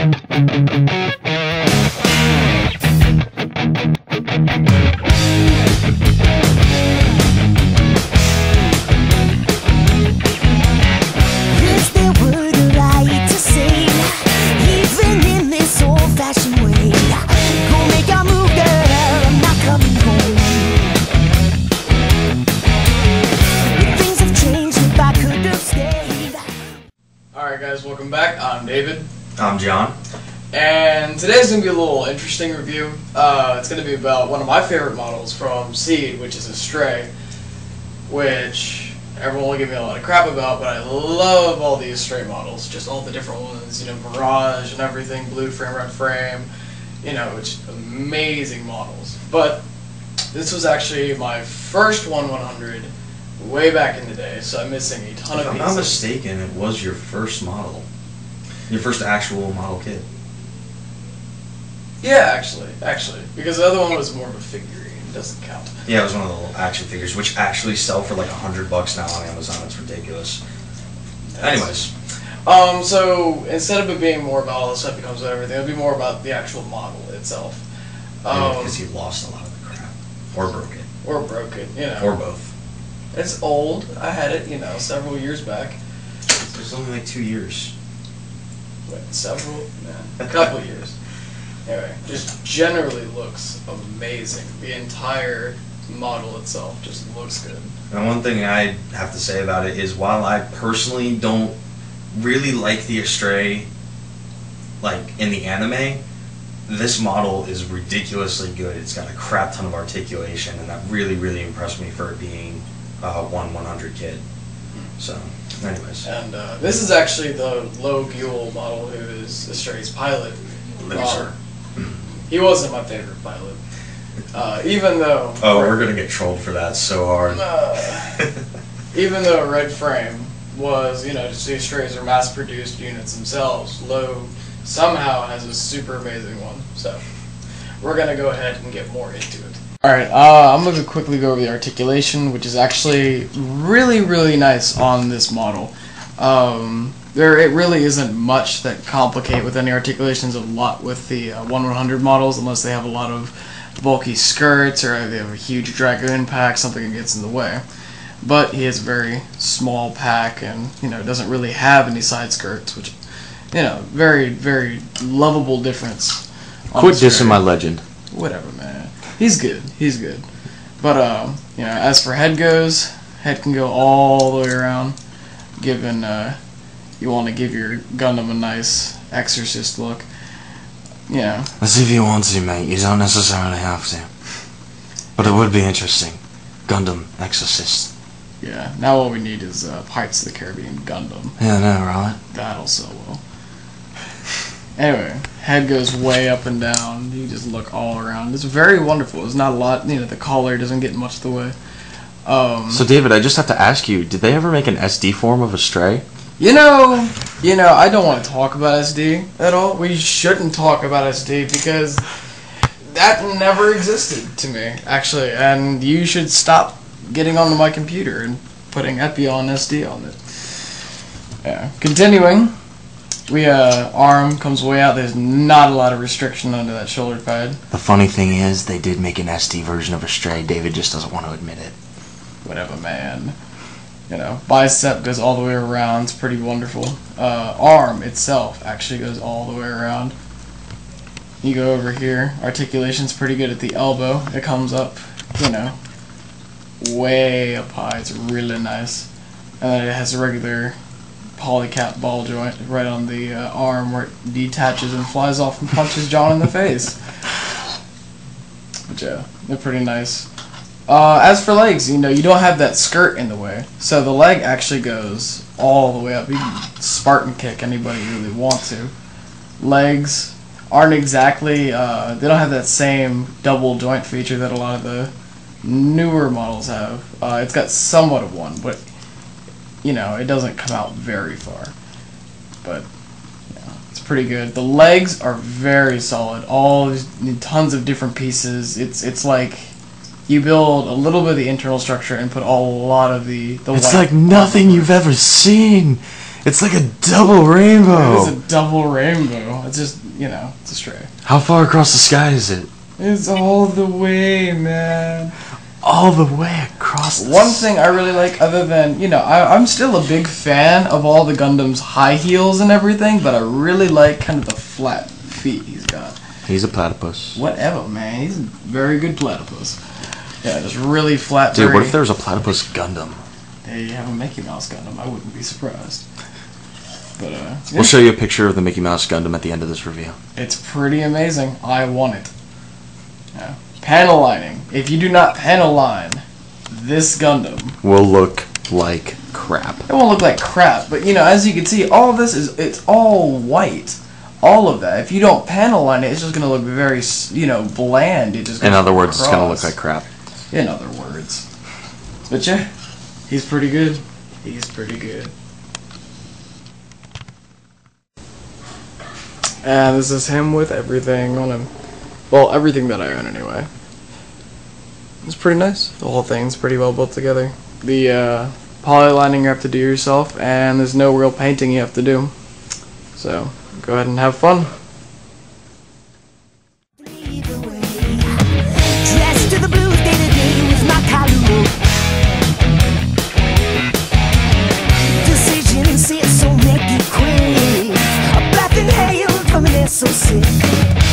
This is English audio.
Alright guys, welcome back. I'm David. I'm John. And today's going to be a little interesting review. It's going to be about one of my favorite models from Seed, which is Astray, which everyone will give me a lot of crap about, but I love all the Astray models, just all the different ones, you know, Mirage and everything, blue frame, red frame, you know, it's amazing models. But this was actually my first 1/100 way back in the day, so I'm missing a ton of pieces. If I'm not mistaken, it was your first model. Your first actual model kit. Yeah, actually, because the other one was more of a figurine. It doesn't count. Yeah, it was one of the little action figures, which actually sell for like $100 now on Amazon. It's ridiculous. Anyways. So instead of it being more about all the stuff that comes with everything, it'll be more about the actual model itself. Because you lost a lot of the crap. Or broke it. Or broke it, you know. Or both. It's old. I had it, you know, several years back. It was only like 2 years. Wait, several? Nah, a couple years. Anyway, just generally looks amazing. The entire model itself just looks good. And one thing I have to say about it is, while I personally don't really like the Astray, like in the anime, this model is ridiculously good. It's got a crap ton of articulation, and that really, really impressed me for it being a 1/100 kit. So, anyways. And this is actually the Low Buell model, who is Astray's pilot. Loser. He wasn't my favorite pilot. Even though... Oh, we're going to get trolled for that so hard. Even though Red Frame was, you know, just the Astrays are mass-produced units themselves, Low somehow has a super amazing one. So, we're going to go ahead and get more into it. Alright, I'm going to quickly go over the articulation, which is actually really, really nice on this model. It really isn't much that complicate with any articulations, a lot with the 1/100 models, unless they have a lot of bulky skirts or they have a huge Dragoon pack, something that gets in the way. But he has a very small pack and, you know, doesn't really have any side skirts, which, you know, very, very lovable difference. Quit dissing my legend. Whatever, man. He's good. He's good. But, you know, as for head goes, head can go all the way around, given, you want to give your Gundam a nice exorcist look. You know. As if you want to, mate. You don't necessarily have to. But it would be interesting. Gundam exorcist. Yeah. Now all we need is Pirates of the Caribbean Gundam. Yeah, I know, right? That'll sell well. Anyway, head goes way up and down. You just look all around. It's very wonderful. It's not a lot. You know, the collar doesn't get much of the way. So, David, I just have to ask you, did they ever make an SD form of Astray? You know, I don't want to talk about SD at all. We shouldn't talk about SD because that never existed to me, actually. And you should stop getting onto my computer and putting Epi on SD on it. Yeah. Continuing, arm comes way out. There's not a lot of restriction under that shoulder pad. The funny thing is, they did make an SD version of Astray. David just doesn't want to admit it. Whatever, man. You know, bicep goes all the way around. It's pretty wonderful. Arm itself actually goes all the way around. You go over here. Articulation's pretty good at the elbow. It comes up, you know, way up high. It's really nice. And then it has a regular polycap ball joint right on the arm where it detaches and flies off and punches John in the face. But yeah, they're pretty nice. As for legs, you know, you don't have that skirt in the way, so the leg actually goes all the way up. You can Spartan kick anybody you really want to. Legs aren't exactly, they don't have that same double joint feature that a lot of the newer models have. It's got somewhat of one, but, you know, it doesn't come out very far. But, you know, it's pretty good. The legs are very solid. All these tons of different pieces. It's like you build a little bit of the internal structure and put a lot of the It's like nothing you've ever seen. It's like a double rainbow. It is a double rainbow. It's just, you know, it's a stray. How far across the sky is it? It's all the way, man. All the way across the One thing I really like, other than, you know, I'm still a big fan of all the Gundam's high heels and everything, but I really like kind of the flat feet he's got. He's a platypus. Whatever, man. He's a very good platypus. Yeah, just really flat. Dude, what if there was a platypus Gundam? They have a Mickey Mouse Gundam. I wouldn't be surprised. But, yeah. We'll show you a picture of the Mickey Mouse Gundam at the end of this review. It's pretty amazing. I want it. Yeah. Panel lining. If you do not panel line this Gundam, Will look like crap. it won't look like crap. But, you know, as you can see, all of this it's all white. All of that. If you don't panel line it, it's just going to look very, you know, bland. It just In other words, it's going to across. look like crap. In other words. But yeah, he's pretty good. He's pretty good. And this is him with everything on him. Well, everything that I own anyway. It's pretty nice. The whole thing's pretty well built together. The polylining you have to do yourself, and there's no real painting you have to do. So, go ahead and have fun. Dressed to the blues day to day with my collar. Decisions say so make you crave. A black and hail from an SOC.